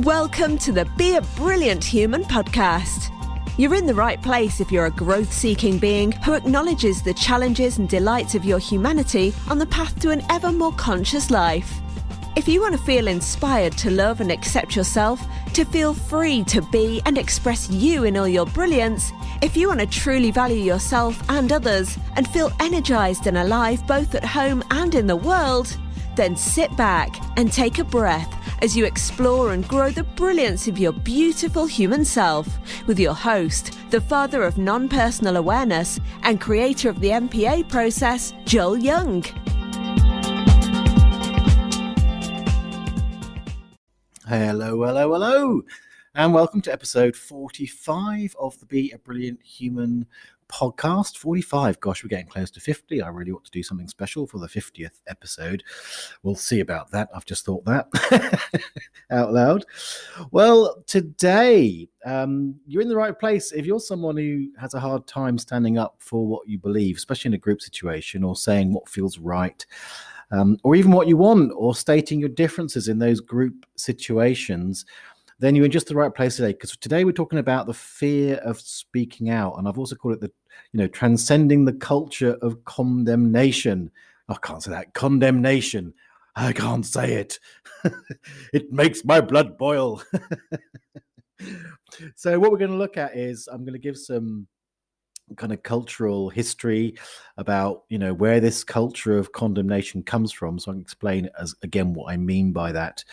Welcome to the Be a Brilliant Human podcast. You're in the right place if you're a growth-seeking being who acknowledges the challenges and delights of your humanity on the path to an ever more conscious life. If you want to feel inspired to love and accept yourself, to feel free to be and express you in all your brilliance, if you want to truly value yourself and others and feel energized and alive both at home and in the world, then sit back and take a breath as you explore and grow the brilliance of your beautiful human self with your host, the father of non-personal awareness and creator of the MPA process, Joel Young. Hello, and welcome to episode 45 of the Be a Brilliant Human podcast. 45, gosh, we're getting close to 50. I really ought to do something special for the 50th episode. We'll see about that. I've just thought that out loud. Well, today, you're in the right place. If you're someone who has a hard time standing up for what you believe, especially in a group situation, or saying what feels right, or even what you want, or stating your differences in those group situations, then you're in just the right place today. Because today we're talking about the fear of speaking out, and I've also called it transcending the culture of condemnation. I can't say that. Condemnation. I can't say it. It makes my blood boil. So what we're going to look at is I'm going to give some kind of cultural history about where this culture of condemnation comes from, so I can explain again what I mean by that.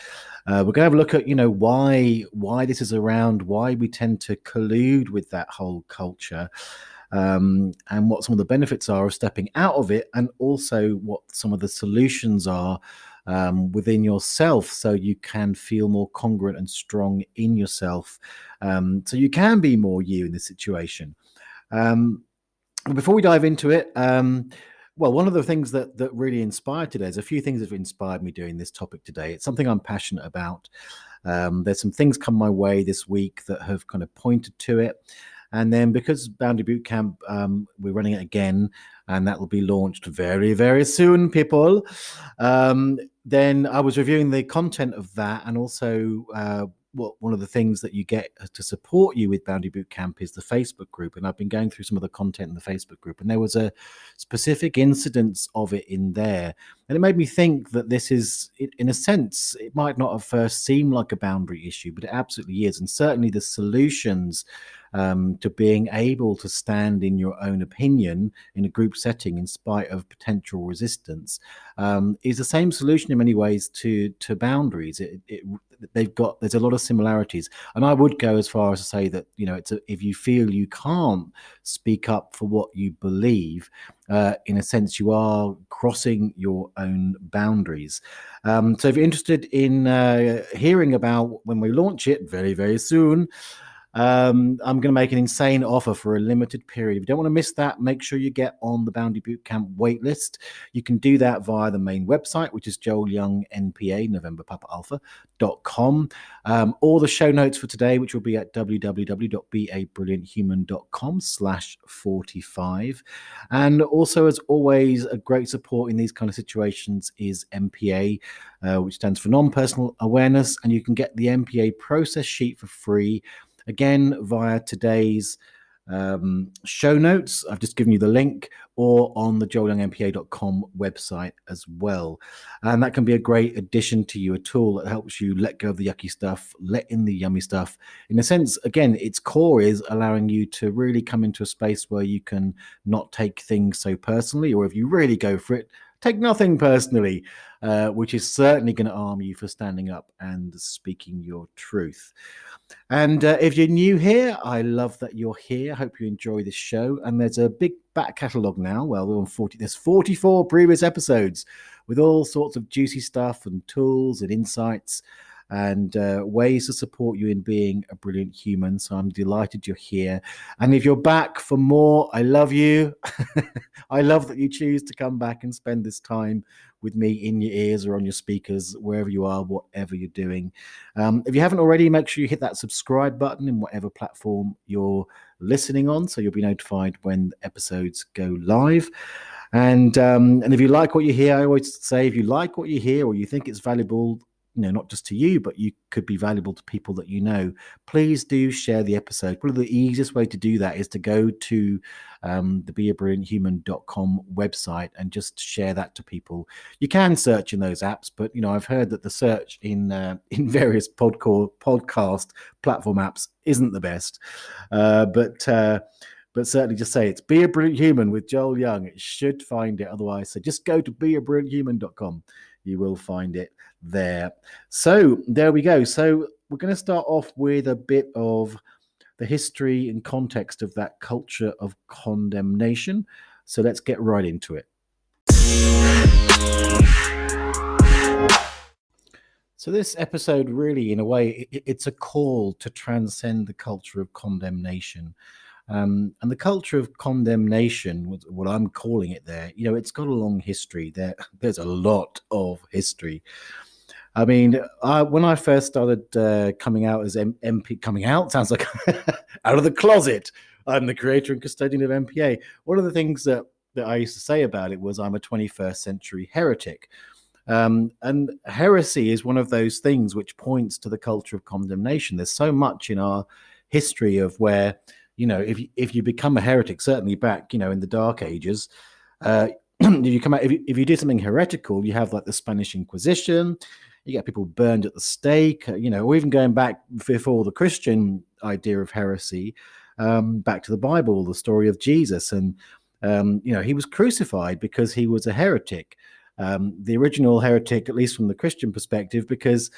We're going to have a look at why this is around, why we tend to collude with that whole culture, and what some of the benefits are of stepping out of it, and also what some of the solutions are within yourself, so you can feel more congruent and strong in yourself, so you can be more you in this situation. Before we dive into it, one of the things that really inspired today, there's a few things that have inspired me doing this topic today. It's something I'm passionate about. There's some things come my way this week that have kind of pointed to it. And then because Boundary Bootcamp, we're running it again, and that will be launched very, very soon, people. Then I was reviewing the content of that, and also one of the things that you get to support you with Boundary Bootcamp is the Facebook group. And I've been going through some of the content in the Facebook group, and there was a specific incidence of it in there. And it made me think that this is, in a sense, it might not at first seem like a boundary issue, but it absolutely is. And certainly the solutions to being able to stand in your own opinion in a group setting in spite of potential resistance is the same solution in many ways to boundaries. There's a lot of similarities, and I would go as far as to say that if you feel you can't speak up for what you believe, in a sense you are crossing your own boundaries. So if you're interested in hearing about when we launch it very, very soon, I'm going to make an insane offer for a limited period. If you don't want to miss that, make sure you get on the Boundary Bootcamp waitlist. You can do that via the main website, which is Joel Young NPA, November Papa Alpha.com, or the show notes for today, which will be at www.beabrillianthuman.com/45. And also, as always, a great support in these kind of situations is MPA, which stands for non-personal awareness, and you can get the MPA process sheet for free. Again, via today's show notes. I've just given you the link, or on the joelyoungmpa.com website as well. And that can be a great addition to you, a tool that helps you let go of the yucky stuff, let in the yummy stuff. In a sense, again, its core is allowing you to really come into a space where you can not take things so personally, or if you really go for it, take nothing personally, which is certainly going to arm you for standing up and speaking your truth. And if you're new here, I love that you're here. I hope you enjoy this show. And there's a big back catalogue now. Well, we're on 40. There's 44 previous episodes with all sorts of juicy stuff and tools and insights and ways to support you in being a brilliant human. So I'm delighted you're here. And if you're back for more, I love you. I love that you choose to come back and spend this time with me in your ears or on your speakers, wherever you are, whatever you're doing. If you haven't already, make sure you hit that subscribe button in whatever platform you're listening on, so you'll be notified when episodes go live. And if you like what you hear, I always say, if you like what you hear or you think it's valuable, not just to you, but you could be valuable to people that you know, please do share the episode. Probably the easiest way to do that is to go to the beabrillianthuman.com website and just share that to people. You can search in those apps, but I've heard that the search in various podcast platform apps isn't the best. But certainly just say it's Be a Brilliant Human with Joel Young. It should find it otherwise. So just go to beabrillianthuman.com. You will find it there. So there we go. So we're going to start off with a bit of the history and context of that culture of condemnation. So let's get right into it. So this episode really, in a way, it's a call to transcend the culture of condemnation. And the culture of condemnation, what I'm calling it there, it's got a long history. There's a lot of history. I mean, when I first started coming out as MP, coming out sounds like out of the closet. I'm the creator and custodian of MPA. One of the things that I used to say about it was I'm a 21st century heretic. And heresy is one of those things which points to the culture of condemnation. There's so much in our history of where, if you become a heretic, certainly back, in the Dark Ages, you come out, if you do something heretical, you have like the Spanish Inquisition, you get people burned at the stake, or even going back before the Christian idea of heresy, back to the Bible, the story of Jesus. And, he was crucified because he was a heretic. The original heretic, at least from the Christian perspective, because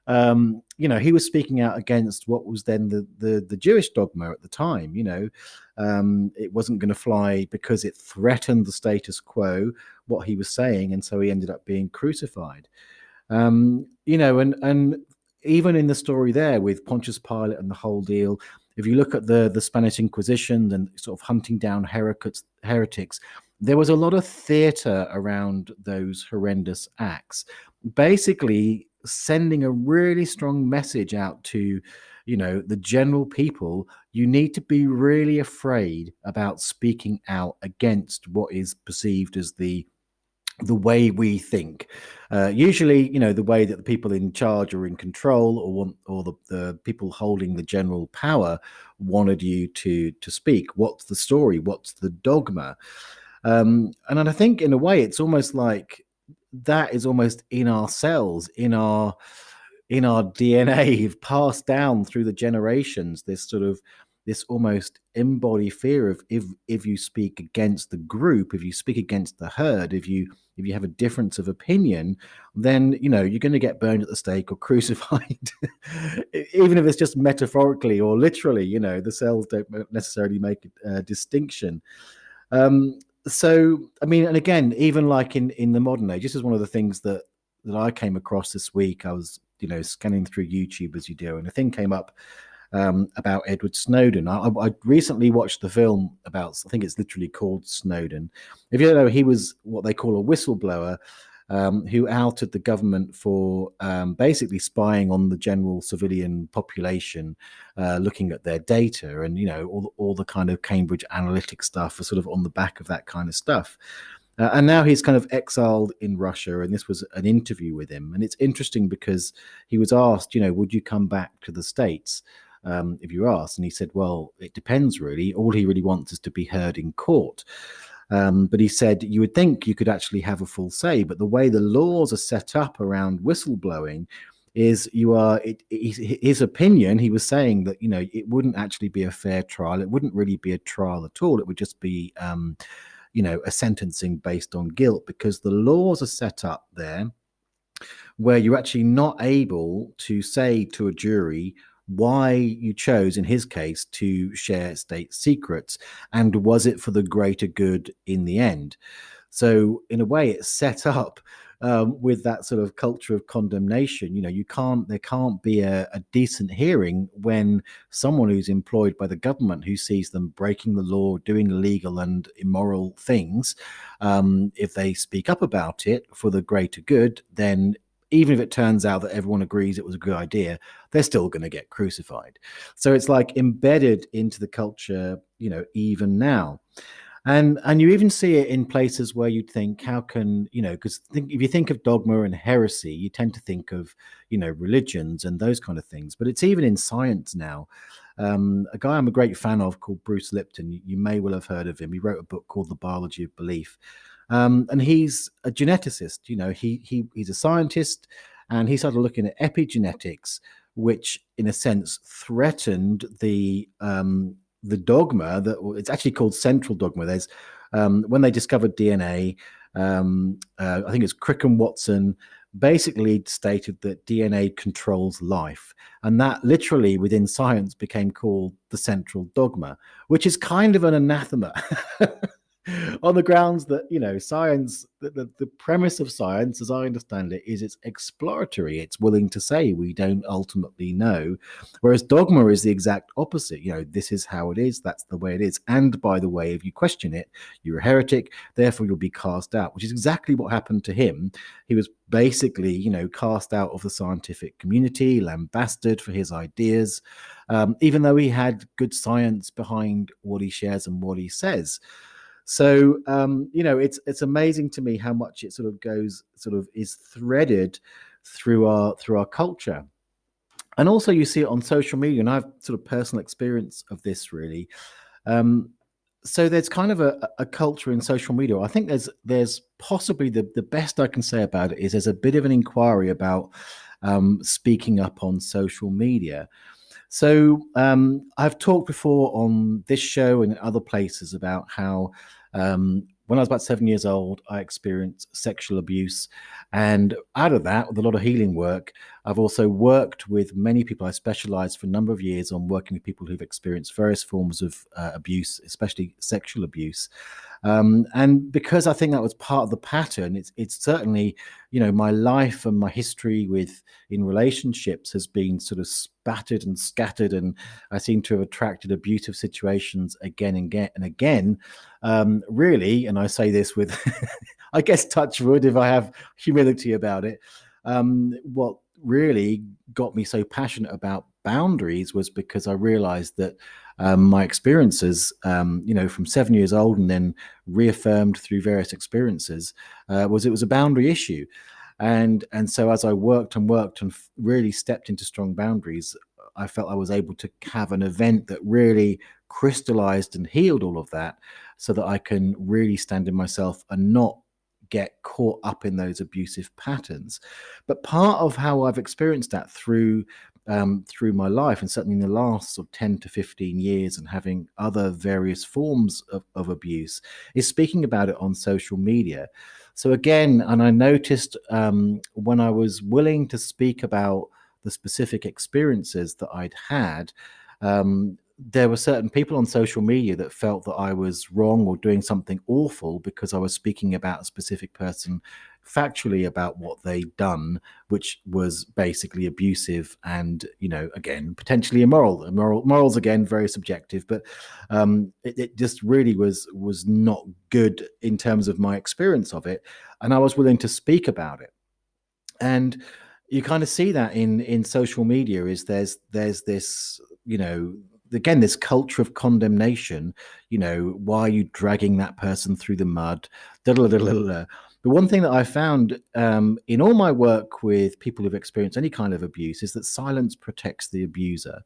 he was speaking out against what was then the Jewish dogma at the time. It wasn't going to fly because it threatened the status quo, what he was saying, and so he ended up being crucified. And even in the story there with Pontius Pilate and the whole deal, if you look at the Spanish Inquisition and sort of hunting down heretics, there was a lot of theater around those horrendous acts, basically sending a really strong message out to, the general people. You need to be really afraid about speaking out against what is perceived as the way we think. Usually, the way that the people in charge or in control or the people holding the general power wanted you to speak. What's the story? What's the dogma? And I think in a way, it's almost like that is almost in our cells, in our DNA, passed down through the generations. This almost embodied fear of if you speak against the group, if you speak against the herd, if you have a difference of opinion, then you're going to get burned at the stake or crucified. Even if it's just metaphorically or literally, the cells don't necessarily make a distinction. So, I mean, and again, even like in the modern age, this is one of the things that I came across this week. I was, scanning through YouTube as you do, and a thing came up about Edward Snowden. I recently watched the film about, I think it's literally called Snowden. If you don't know, he was what they call a whistleblower, who outed the government for basically spying on the general civilian population, looking at their data, and all the kind of Cambridge Analytica stuff are sort of on the back of that kind of stuff. And now he's kind of exiled in Russia, and this was an interview with him. And it's interesting because he was asked, would you come back to the States if you asked? And he said, well, it depends really. All he really wants is to be heard in court. But he said you would think you could actually have a full say, but the way the laws are set up around whistleblowing is his opinion. He was saying that, it wouldn't actually be a fair trial. It wouldn't really be a trial at all. It would just be, a sentencing based on guilt, because the laws are set up there where you're actually not able to say to a jury why you chose, in his case, to share state secrets, and was it for the greater good in the end. So in a way, it's set up with that sort of culture of condemnation. There can't be a decent hearing when someone who's employed by the government, who sees them breaking the law, doing illegal and immoral things, if they speak up about it for the greater good, then even if it turns out that everyone agrees it was a good idea, they're still going to get crucified. So it's like embedded into the culture, even now. And you even see it in places where you'd think, how can, because if you think of dogma and heresy, you tend to think of, religions and those kind of things. But it's even in science now. A guy I'm a great fan of called Bruce Lipton, you may well have heard of him. He wrote a book called The Biology of Belief. And he's a geneticist. He's a scientist, and he started looking at epigenetics, which in a sense threatened the dogma that it's actually called central dogma. There's when they discovered DNA, I think it's Crick and Watson basically stated that DNA controls life, and that literally within science became called the central dogma, which is kind of an anathema. On the grounds that science, the premise of science, as I understand it, is it's exploratory. It's willing to say we don't ultimately know, whereas dogma is the exact opposite. This is how it is, that's the way it is, and by the way, if you question it, you're a heretic, therefore you'll be cast out, which is exactly what happened to him. He was basically cast out of the scientific community, lambasted for his ideas, even though he had good science behind what he shares and what he says. So, it's amazing to me how much it sort of is threaded through our culture. And also you see it on social media, and I have sort of personal experience of this really. So there's kind of a culture in social media. I think there's possibly the best I can say about it is there's a bit of an inquiry about speaking up on social media. So I've talked before on this show and other places about how when I was about 7 years old, I experienced sexual abuse. And out of that, with a lot of healing work, I've also worked with many people. I specialized for a number of years on working with people who've experienced various forms of abuse, especially sexual abuse. And because I think that was part of the pattern, it's certainly, my life and my history in relationships has been sort of spattered and scattered, and I seem to have attracted abusive situations again and again and again. Really, and I say this with, I guess, touch wood if I have humility about it. What really got me so passionate about boundaries was because I realized that my experiences, from 7 years old and then reaffirmed through various experiences, it was a boundary issue. And so as I worked and really stepped into strong boundaries, I felt I was able to have an event that really crystallized and healed all of that, so that I can really stand in myself and not get caught up in those abusive patterns. But part of how I've experienced that through my life, and certainly in the last sort of 10 to 15 years, and having other various forms of abuse, is speaking about it on social media. So again, and I noticed when I was willing to speak about the specific experiences that I'd had, there were certain people on social media that felt that I was wrong or doing something awful because I was speaking about a specific person factually about what they'd done, which was basically abusive and, again, potentially immoral. Morals, again, very subjective, but it just really was not good in terms of my experience of it. And I was willing to speak about it. And you kind of see that in social media is there's this, again, this culture of condemnation. Why are you dragging that person through the mud? The one thing that I found in all my work with people who've experienced any kind of abuse is that silence protects the abuser.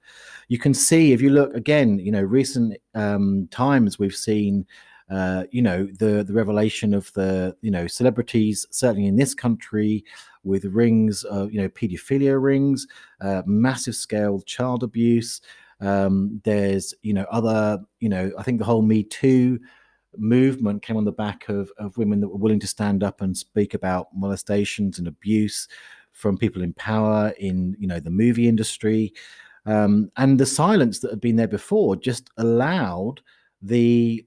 You can see, if you look again, recent times we've seen, the revelation of the, celebrities, certainly in this country, with rings of, paedophilia rings, massive scale child abuse. There's, other, I think the whole Me Too movement came on the back of women that were willing to stand up and speak about molestations and abuse from people in power in, the movie industry. And the silence that had been there before just allowed the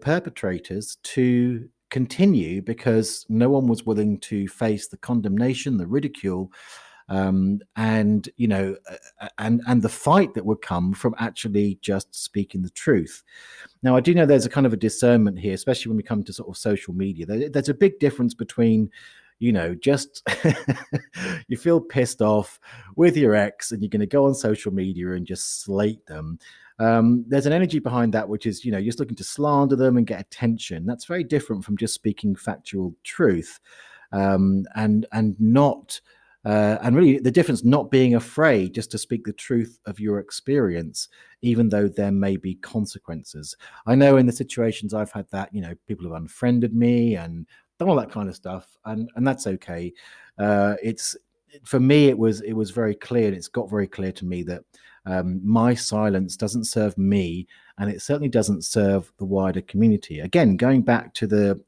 perpetrators to continue, because no one was willing to face the condemnation, the ridicule, and the fight that would come from actually just speaking the truth. Now, I do know there's a kind of a discernment here, especially when we come to sort of social media. There's a big difference between, just you feel pissed off with your ex and you're going to go on social media and just slate them. There's an energy behind that, which is, you're just looking to slander them and get attention. That's very different from just speaking factual truth, and not. And really, the difference not being afraid just to speak the truth of your experience, even though there may be consequences. I know in the situations I've had that, people have unfriended me and done all that kind of stuff, and that's okay. It's for me, it was very clear, and it's got very clear to me that my silence doesn't serve me, and it certainly doesn't serve the wider community. Again, going back to the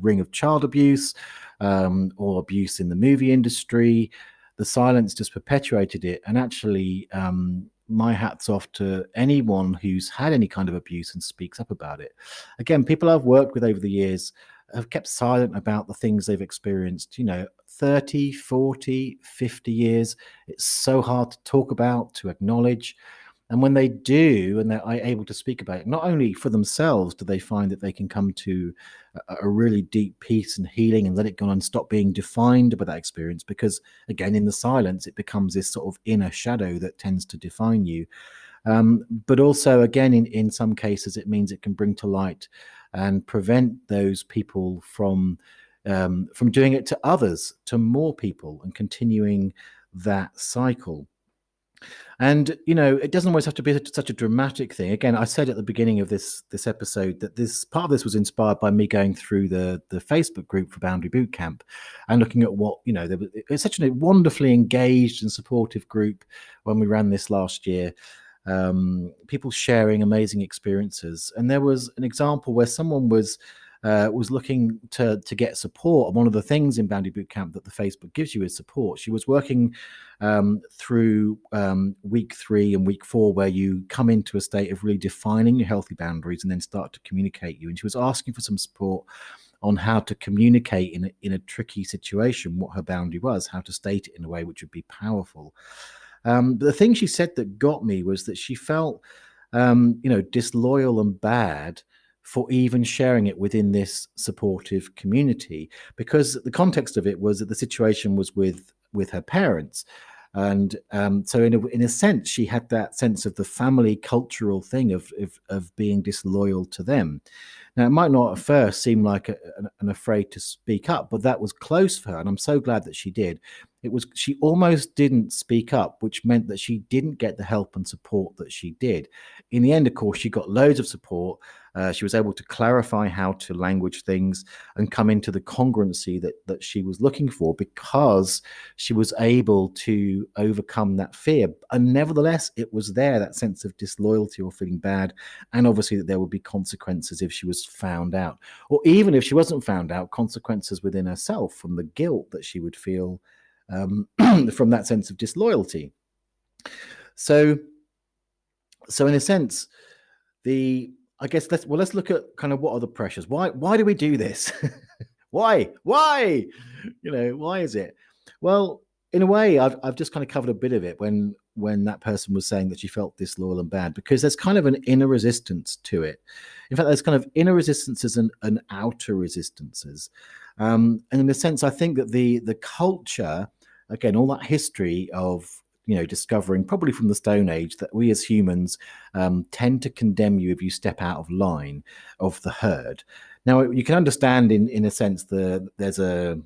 ring of child abuse, or abuse in the movie industry, the silence just perpetuated it. And actually, my hat's off to anyone who's had any kind of abuse and speaks up about it. Again, people I've worked with over the years have kept silent about the things they've experienced, 30, 40, 50 years. It's so hard to talk about, to acknowledge. And when they do, and they're able to speak about it, not only for themselves do they find that they can come to a really deep peace and healing and let it go on and stop being defined by that experience, because, again, in the silence, it becomes this sort of inner shadow that tends to define you. But also, again, in some cases, it means it can bring to light and prevent those people from doing it to others, to more people, and continuing that cycle. And, it doesn't always have to be such a dramatic thing. Again, I said at the beginning of this episode that this part of this was inspired by me going through the Facebook group for Boundary Bootcamp and looking at what, it's such a wonderfully engaged and supportive group when we ran this last year. People sharing amazing experiences. And there was an example where someone was looking to get support. And one of the things in Boundary Bootcamp that the Facebook gives you is support. She was working through week 3 and week 4, where you come into a state of really defining your healthy boundaries and then start to communicate you. And she was asking for some support on how to communicate in a tricky situation, what her boundary was, how to state it in a way which would be powerful. But the thing she said that got me was that she felt, disloyal and bad for even sharing it within this supportive community, because the context of it was that the situation was with her parents. And so in a sense, she had that sense of the family cultural thing of being disloyal to them. Now, it might not at first seem like an afraid to speak up, but that was close for her. And I'm so glad that she did. She almost didn't speak up, which meant that she didn't get the help and support that she did. In the end, of course, she got loads of support. She was able to clarify how to language things and come into the congruency that she was looking for, because she was able to overcome that fear. And nevertheless, it was there, that sense of disloyalty or feeling bad. And obviously that there would be consequences if she was found out, or even if she wasn't found out, consequences within herself from the guilt that she would feel from that sense of disloyalty. So in a sense, let's look at kind of what are the pressures. Why do we do this? Why? Why is it? Well, in a way, I've just kind of covered a bit of it when that person was saying that she felt disloyal and bad, because there's kind of an inner resistance to it. In fact, there's kind of inner resistances and outer resistances. And in a sense, I think that the culture, again, all that history of discovering, probably from the Stone Age, that we as humans tend to condemn you if you step out of line of the herd. Now, you can understand in a sense there's a,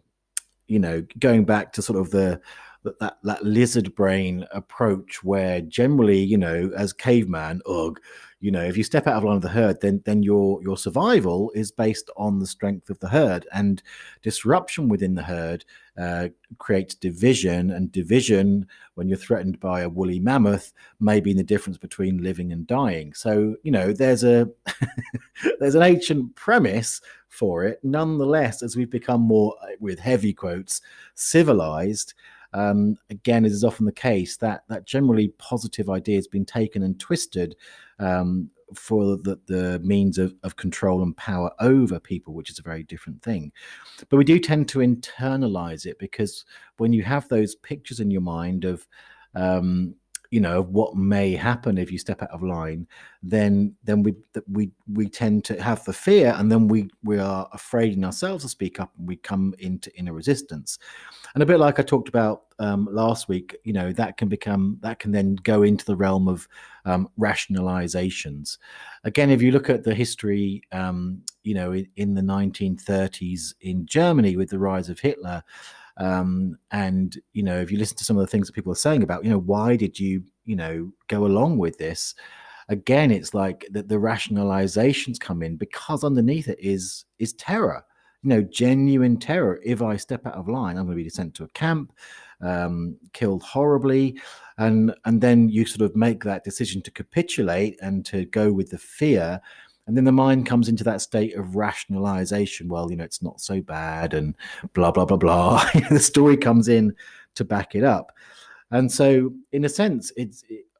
going back to sort of that lizard brain approach, where generally, as caveman, if you step out of line of the herd, then your survival is based on the strength of the herd, and disruption within the herd creates division, and division, when you're threatened by a woolly mammoth, may be the difference between living and dying. So there's an ancient premise for it. Nonetheless, as we've become more, with heavy quotes, civilized, again, as is often the case, that generally positive idea has been taken and twisted for the means of control and power over people, which is a very different thing. But we do tend to internalize it, because when you have those pictures in your mind of of what may happen if you step out of line, then we tend to have the fear, and then we are afraid in ourselves to speak up, and we come into inner resistance. And a bit like I talked about last week, that can then go into the realm of rationalizations. Again, if you look at the history, in the 1930s in Germany with the rise of Hitler, and if you listen to some of the things that people are saying about, why did you, go along with this? Again, it's like the rationalizations come in, because underneath it is terror, genuine terror. If I step out of line, I'm going to be sent to a camp, killed horribly. And then you sort of make that decision to capitulate and to go with the fear. And then the mind comes into that state of rationalization. Well, it's not so bad, and blah, blah, blah, blah. The story comes in to back it up. And so, in a sense,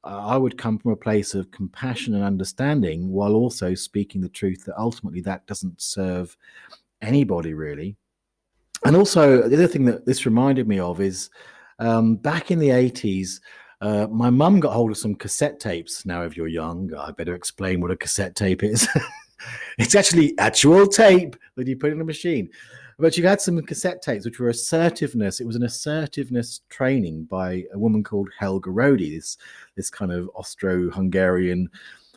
I would come from a place of compassion and understanding, while also speaking the truth that ultimately that doesn't serve anybody, really. And also, the other thing that this reminded me of is back in the 80s, my mum got hold of some cassette tapes. Now, if you're young, I better explain what a cassette tape is. It's actually actual tape that you put in a machine. But you had some cassette tapes which were assertiveness. It was an assertiveness training by a woman called Helga Rodi, this kind of Austro-Hungarian,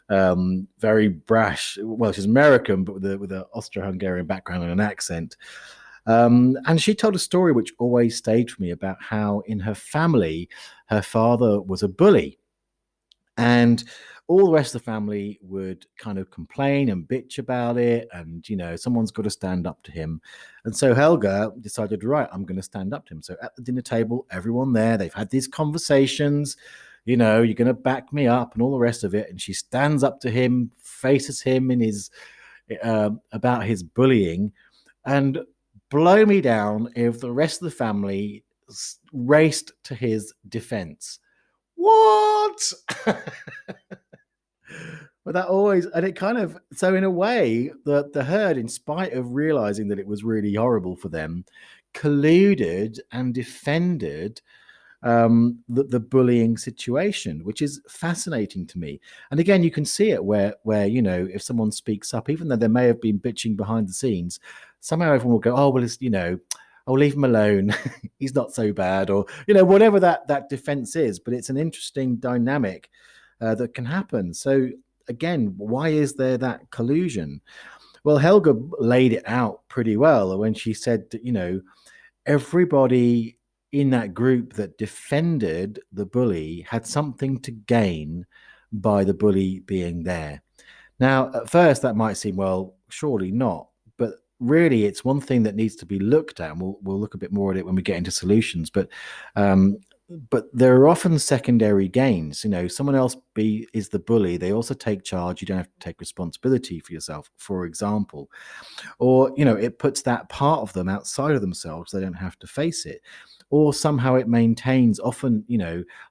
very brash. Well, she's American, but with an Austro-Hungarian background and an accent. And she told a story which always stayed with me about how in her family, her father was a bully. And all the rest of the family would kind of complain and bitch about it. And, someone's got to stand up to him. And so Helga decided, right, I'm going to stand up to him. So at the dinner table, everyone there, they've had these conversations, you're going to back me up and all the rest of it. And she stands up to him, faces him in his, about his bullying, and blow me down if the rest of the family raced to his defense. What? But that always, and it kind of, so in a way, the herd, in spite of realizing that it was really horrible for them, colluded and defended the bullying situation, which is fascinating to me. And again, you can see it where if someone speaks up, even though they may have been bitching behind the scenes, somehow everyone will go, oh, well, it's, I'll leave him alone. He's not so bad, or, whatever that defense is. But it's an interesting dynamic that can happen. So again, why is there that collusion? Well, Helga laid it out pretty well when she said that, everybody in that group that defended the bully had something to gain by the bully being there. Now, at first, that might seem, well, surely not. But really, it's one thing that needs to be looked at, and we'll look a bit more at it when we get into solutions. But there are often secondary gains. Someone else is the bully. They also take charge. You don't have to take responsibility for yourself, for example. Or, it puts that part of them outside of themselves. They don't have to face it. Or somehow it maintains, often,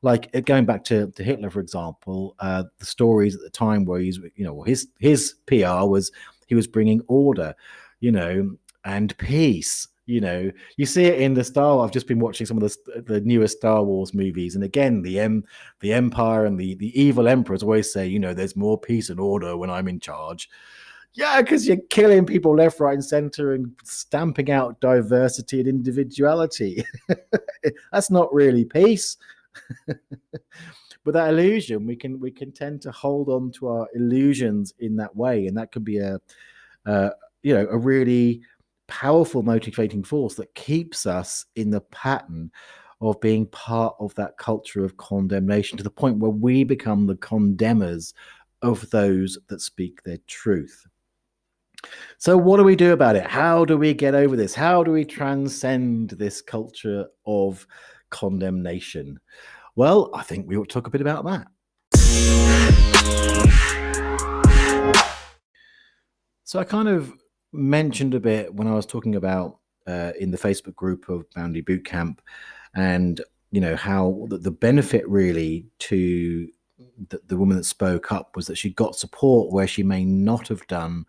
like going back to Hitler, for example, the stories at the time where he's, his PR was he was bringing order, and peace. You see it in the I've just been watching some of the newest Star Wars movies, and again, the Empire and the evil emperors always say, there's more peace and order when I'm in charge. Yeah, because you're killing people left, right, and center, and stamping out diversity and individuality. That's not really peace. But that illusion, we can tend to hold on to our illusions in that way, and that could be a really powerful motivating force that keeps us in the pattern of being part of that culture of condemnation, to the point where we become the condemners of those that speak their truth. So what do we do about it? How do we get over this? How do we transcend this culture of condemnation? Well, I think we ought to talk a bit about that. So I kind of mentioned a bit when I was talking about in the Facebook group of Boundary Bootcamp, and how the benefit really to the woman that spoke up was that she got support where she may not have done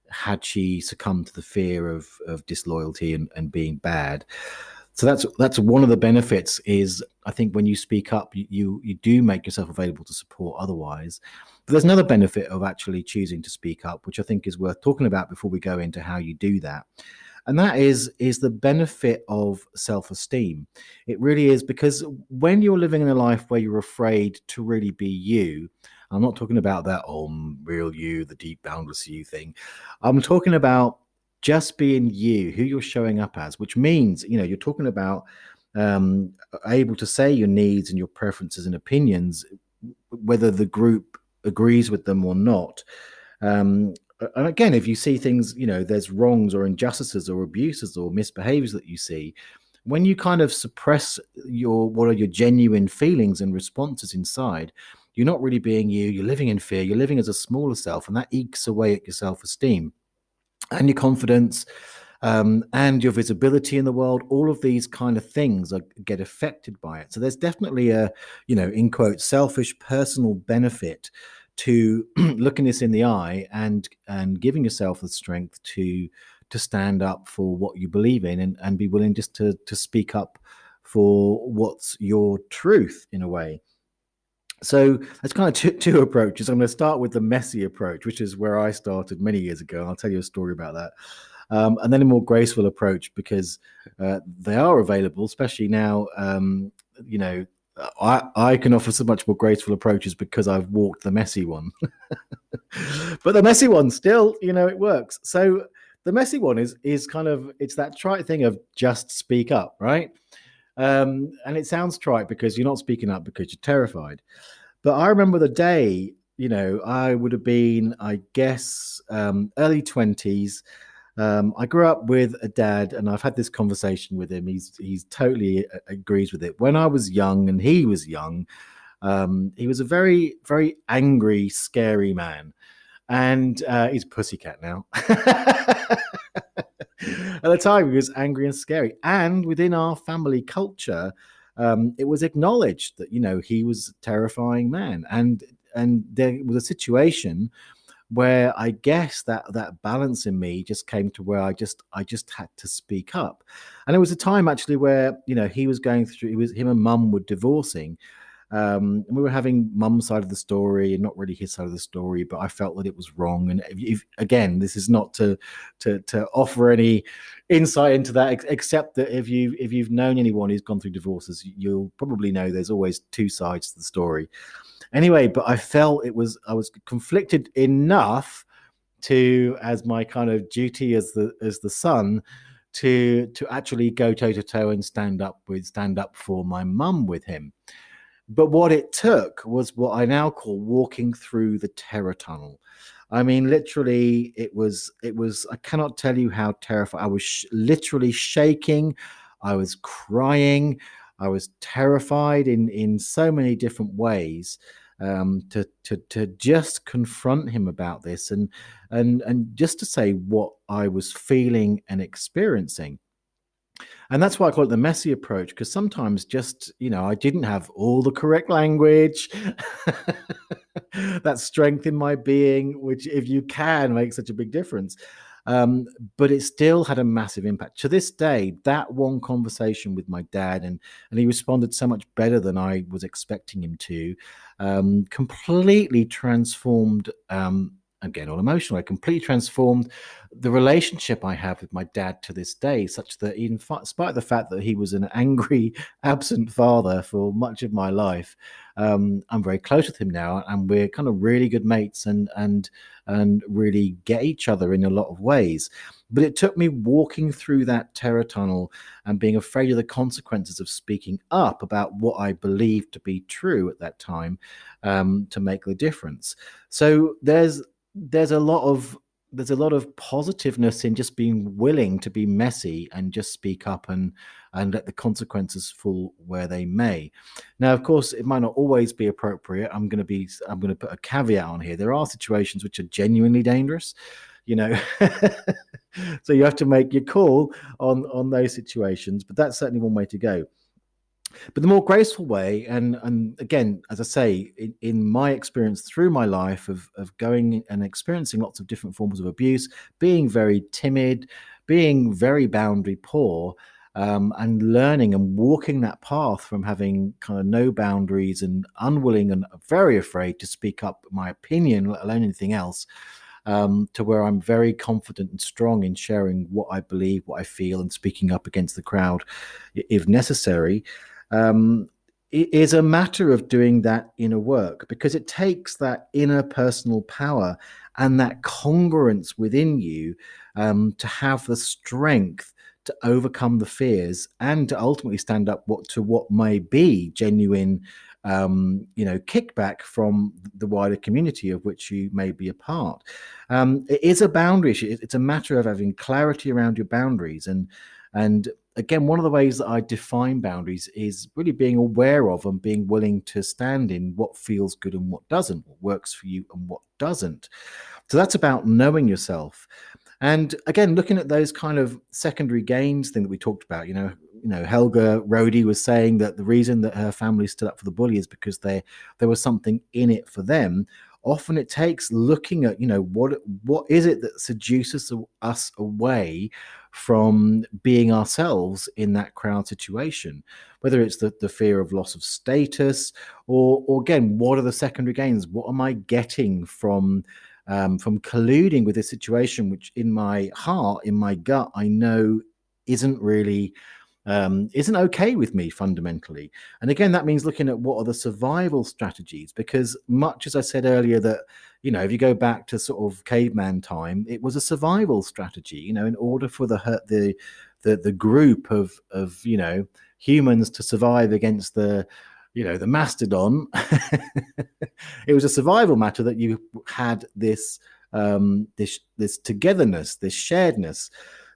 had she succumbed to the fear of disloyalty and being bad. So that's one of the benefits is, I think, when you speak up, you do make yourself available to support otherwise. But there's another benefit of actually choosing to speak up, which I think is worth talking about before we go into how you do that. And that is the benefit of self-esteem. It really is, because when you're living in a life where you're afraid to really be you, I'm not talking about that real you, the deep boundless you thing. I'm talking about just being you, who you're showing up as, which means, you're talking about able to say your needs and your preferences and opinions, whether the group agrees with them or not. And again, if you see things, there's wrongs or injustices or abuses or misbehaviors that you see, when you kind of suppress what are your genuine feelings and responses inside, you're not really being you. You're living in fear. You're living as a smaller self, and that ekes away at your self-esteem and your confidence, and your visibility in the world. All of these kind of things get affected by it. So there's definitely a, in quotes, selfish personal benefit to looking this in the eye and giving yourself the strength to stand up for what you believe in, and be willing just to speak up for what's your truth in a way. So that's kind of two approaches. I'm going to start with the messy approach, which is where I started many years ago. I'll tell you a story about that. And then a more graceful approach, because they are available, especially now. I can offer so much more graceful approaches because I've walked the messy one. But the messy one still, it works. So the messy one is kind of, it's that trite thing of just speak up, right? And it sounds trite because you're not speaking up because you're terrified. But I remember the day, I would have been, I guess, early 20s. I grew up with a dad, and I've had this conversation with him. He's totally agrees with it. When I was young and he was young, he was a very, very angry, scary man. And he's a pussycat now. At the time, he was angry and scary. And within our family culture, it was acknowledged that, he was a terrifying man. And there was a situation where I guess that balance in me just came to where I just had to speak up. And it was a time actually where, he was going through, him and mum were divorcing. And we were having mum's side of the story and not really his side of the story, but I felt that it was wrong. And again, this is not to offer any insight into that, except that if you've known anyone who's gone through divorces, you'll probably know there's always two sides to the story. Anyway, but I felt I was conflicted enough to, as my kind of duty as the son, to actually go toe to toe and stand up for my mum with him. But what it took was what I now call walking through the terror tunnel. I mean, literally, it was, I cannot tell you how terrified. I was literally shaking. I was crying. I was terrified in so many different ways, to just confront him about this and just to say what I was feeling and experiencing. And that's why I call it the messy approach, because sometimes just, I didn't have all the correct language, that strength in my being, which, if you can, make such a big difference. But it still had a massive impact. To this day, that one conversation with my dad, and he responded so much better than I was expecting him to, completely transformed, again, all emotional, it completely transformed the relationship I have with my dad to this day, such that in spite of the fact that he was an angry, absent father for much of my life, I'm very close with him now, and we're kind of really good mates and really get each other in a lot of ways. But it took me walking through that terror tunnel and being afraid of the consequences of speaking up about what I believed to be true at that time, to make the difference. So there's a lot of positiveness in just being willing to be messy and just speak up and let the consequences fall where they may. Now, of course, it might not always be appropriate. I'm going to put a caveat on here. There are situations which are genuinely dangerous, so you have to make your call on those situations, but that's certainly one way to go. But the more graceful way, and again, as I say, in my experience through my life of going and experiencing lots of different forms of abuse, being very timid, being very boundary poor, and learning and walking that path from having kind of no boundaries and unwilling and very afraid to speak up my opinion, let alone anything else, to where I'm very confident and strong in sharing what I believe, what I feel, and speaking up against the crowd if necessary. It is a matter of doing that inner work, because it takes that inner personal power and that congruence within you to have the strength to overcome the fears and to ultimately stand up to what may be genuine kickback from the wider community of which you may be a part. It is a boundary issue. It's a matter of having clarity around your boundaries. And again, one of the ways that I define boundaries is really being aware of and being willing to stand in what feels good and what doesn't, what works for you and what doesn't. So that's about knowing yourself. And again, looking at those kind of secondary gains thing that we talked about, Helga Rodi was saying that the reason that her family stood up for the bully is because there was something in it for them. Often it takes looking at, what is it that seduces us away from being ourselves in that crowd situation, whether it's the fear of loss of status or again, what are the secondary gains? What am I getting from colluding with a situation which in my heart, in my gut, I know isn't really isn't okay with me fundamentally. And again, that means looking at what are the survival strategies, because much as I said earlier that, if you go back to sort of caveman time, it was a survival strategy, in order for the group of humans to survive against the mastodon. It was a survival matter that you had this togetherness, this sharedness.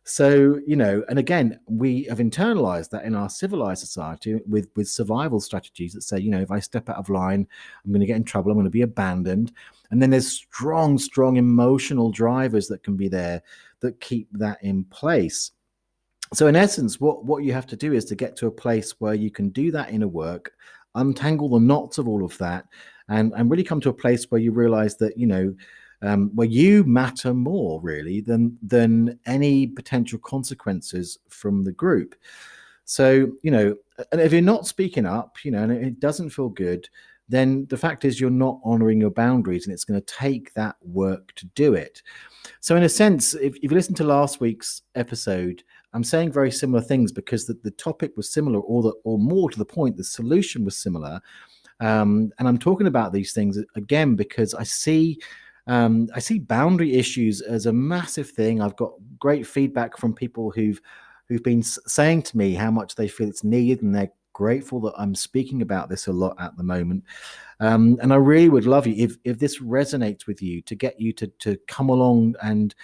So, and again, we have internalized that in our civilized society with survival strategies that say, if I step out of line, I'm going to get in trouble, I'm going to be abandoned. And then there's strong emotional drivers that can be there that keep that in place. So in essence, what you have to do is to get to a place where you can do that inner work, untangle the knots of all of that, and really come to a place where you realize that, where you matter more really than any potential consequences from the group. So, and if you're not speaking up, and it doesn't feel good, then the fact is you're not honoring your boundaries, and it's going to take that work to do it. So in a sense, if you listen to last week's episode, I'm saying very similar things because the topic was similar, or more to the point, the solution was similar. And I'm talking about these things again because I see boundary issues as a massive thing. I've got great feedback from people who've been saying to me how much they feel it's needed, and they're grateful that I'm speaking about this a lot at the moment. And I really would love you, if this resonates with you, to get you to come along and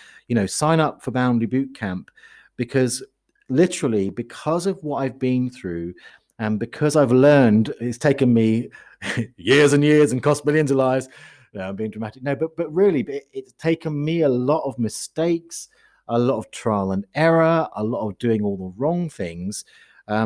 sign up for Boundary Bootcamp, because literally, because of what I've been through, and because I've learned, it's taken me years and years and cost millions of lives. I'm being dramatic. No, but really, it's taken me a lot of mistakes, a lot of trial and error, a lot of doing all the wrong things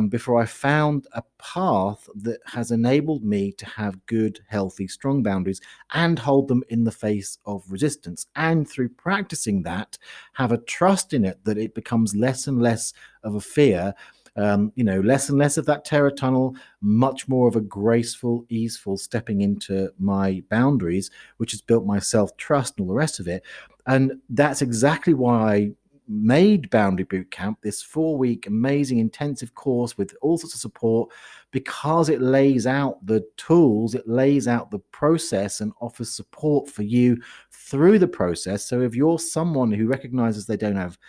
before I found a path that has enabled me to have good, healthy, strong boundaries and hold them in the face of resistance. And through practicing that, have a trust in it that it becomes less and less of a fear. Less and less of that terror tunnel, much more of a graceful, easeful stepping into my boundaries, which has built my self-trust and all the rest of it. And that's exactly why I made Boundary Bootcamp, this 4-week amazing intensive course with all sorts of support, because it lays out the tools, it lays out the process and offers support for you through the process. So if you're someone who recognizes they don't have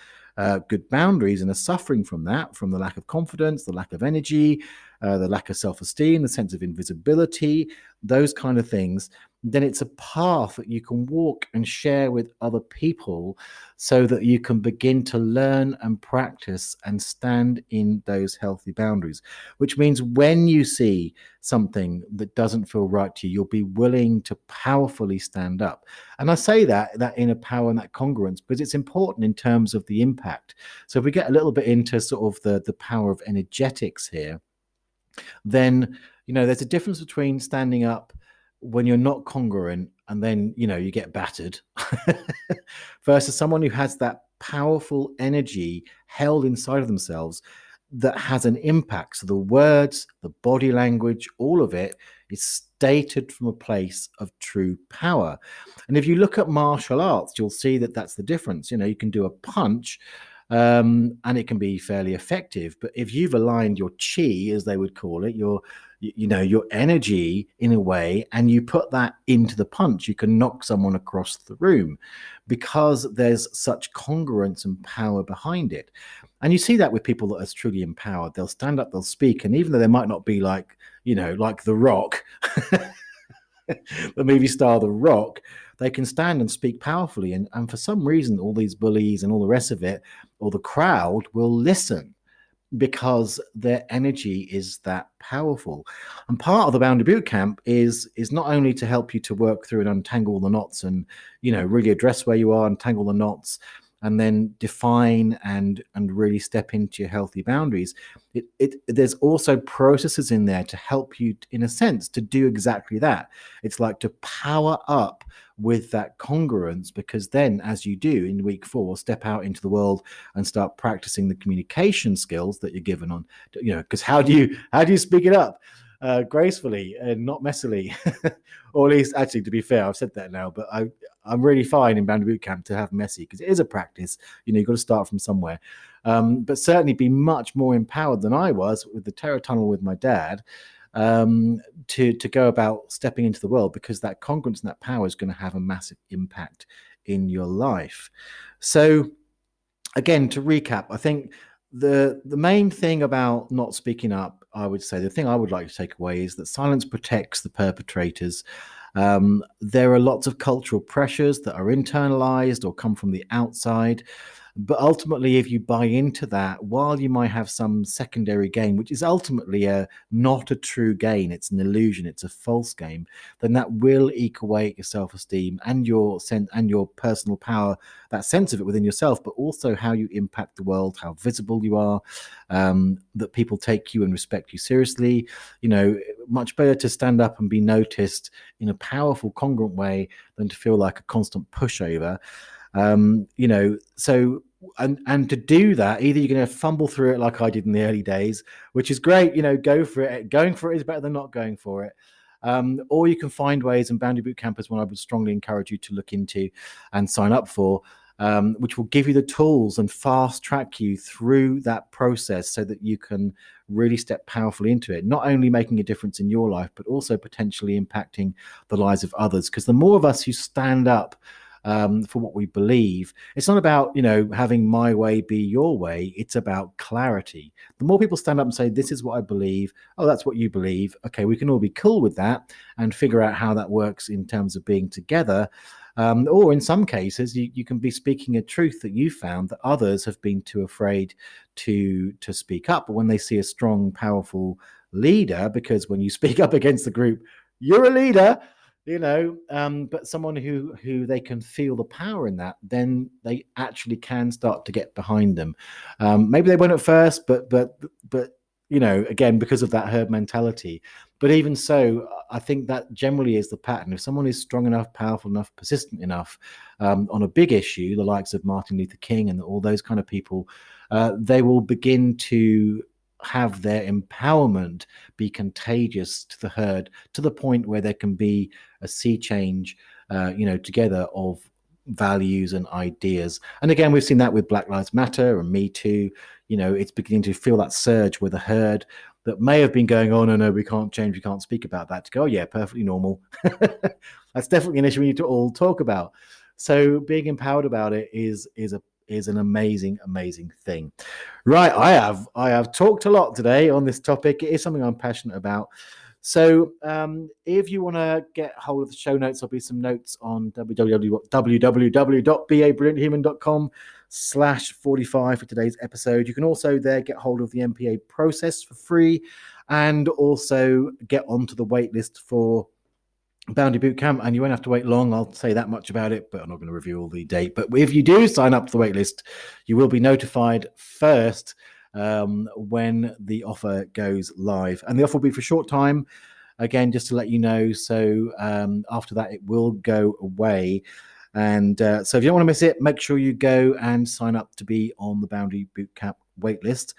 good boundaries and are suffering from that, from the lack of confidence, the lack of energy, the lack of self-esteem, the sense of invisibility, those kind of things, then it's a path that you can walk and share with other people so that you can begin to learn and practice and stand in those healthy boundaries, which means when you see something that doesn't feel right to you, you'll be willing to powerfully stand up. And I say that inner power and that congruence because it's important in terms of the impact. So if we get a little bit into sort of the power of energetics here, then, there's a difference between standing up when you're not congruent and then, you get battered versus someone who has that powerful energy held inside of themselves that has an impact. So the words, the body language, all of it is stated from a place of true power. And if you look at martial arts, you'll see that that's the difference. You can do a punch, and it can be fairly effective. But if you've aligned your chi, as they would call it, your energy in a way, and you put that into the punch, you can knock someone across the room because there's such congruence and power behind it. And you see that with people that are truly empowered. They'll stand up, they'll speak, and even though they might not be like The Rock, the movie star The Rock, they can stand and speak powerfully. And for some reason, all these bullies and all the rest of it, or the crowd, will listen because their energy is that powerful. And part of the Boundary Bootcamp is not only to help you to work through and untangle the knots and really address where you are, untangle the knots, and then define and really step into your healthy boundaries. There's also processes in there to help you, in a sense, to do exactly that. It's like to power up with that congruence, because then, as you do in week 4, step out into the world and start practicing the communication skills that you're given on, because how do you speak it up gracefully and not messily? Or at least, actually, to be fair, I've said that now, but I'm really fine in Boundary Bootcamp to have messy, because it is a practice. You've got to start from somewhere. But certainly be much more empowered than I was with the terror tunnel with my dad, to go about stepping into the world, because that congruence and that power is going to have a massive impact in your life. So again, to recap, I think the main thing about not speaking up, I would say, the thing I would like to take away is that silence protects the perpetrators. There are lots of cultural pressures that are internalized or come from the outside. But ultimately, if you buy into that, while you might have some secondary gain, which is ultimately not a true gain, it's an illusion, it's a false gain, then that will eke away your self-esteem and your personal power, that sense of it within yourself, but also how you impact the world, how visible you are, that people take you and respect you seriously. Much better to stand up and be noticed in a powerful, congruent way than to feel like a constant pushover. So to do that, either you're going to fumble through it like I did in the early days, which is great, go for it. Going for it is better than not going for it. Or you can find ways, and Boundary Bootcamp is one I would strongly encourage you to look into and sign up for, which will give you the tools and fast track you through that process so that you can really step powerfully into it, not only making a difference in your life, but also potentially impacting the lives of others. Because the more of us who stand up for what we believe, it's not about having my way be your way. It's about clarity. The more people stand up and say, this is what I believe, oh, that's what you believe, okay, we can all be cool with that and figure out how that works in terms of being together. Or in some cases, you can be speaking a truth that you found that others have been too afraid to speak up. But when they see a strong, powerful leader, because when you speak up against the group, you're a leader, but someone who they can feel the power in that, then they actually can start to get behind them. Maybe they won't at first, but again, because of that herd mentality. But even so, I think that generally is the pattern. If someone is strong enough, powerful enough, persistent enough on a big issue, the likes of Martin Luther King and all those kind of people, they will begin to have their empowerment be contagious to the herd, to the point where there can be a sea change, together, of values and ideas. And again, we've seen that with Black Lives Matter and Me Too. It's beginning to feel that surge with a herd that may have been going, oh, no, we can't change, we can't speak about that, to go, oh, yeah, perfectly normal. That's definitely an issue we need to all talk about. So being empowered about it is an amazing, amazing thing. Right, I have talked a lot today on this topic. It is something I'm passionate about. So if you want to get hold of the show notes, there'll be some notes on www.beabrillianthuman.com/45 for today's episode. You can also there get hold of the MPA process for free, and also get onto the wait list for Boundary Bootcamp, and you won't have to wait long. I'll say that much about it, but I'm not going to reveal the date. But if you do sign up to the wait list, you will be notified first when the offer goes live. And the offer will be for a short time, again, just to let you know. So after that, it will go away. And so if you don't want to miss it, make sure you go and sign up to be on the Boundary Bootcamp wait list.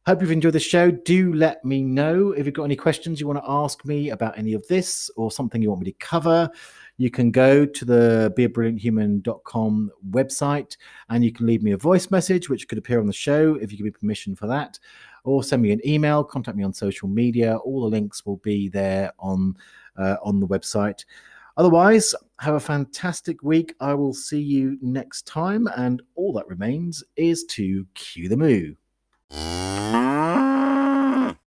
Hope you've enjoyed the show. Do let me know if you've got any questions you want to ask me about any of this or something you want me to cover. You can go to the beabrillianthuman.com website and you can leave me a voice message, which could appear on the show if you give me permission for that, or send me an email, contact me on social media. All the links will be there on the website. Otherwise, have a fantastic week. I will see you next time, and all that remains is to cue the moo.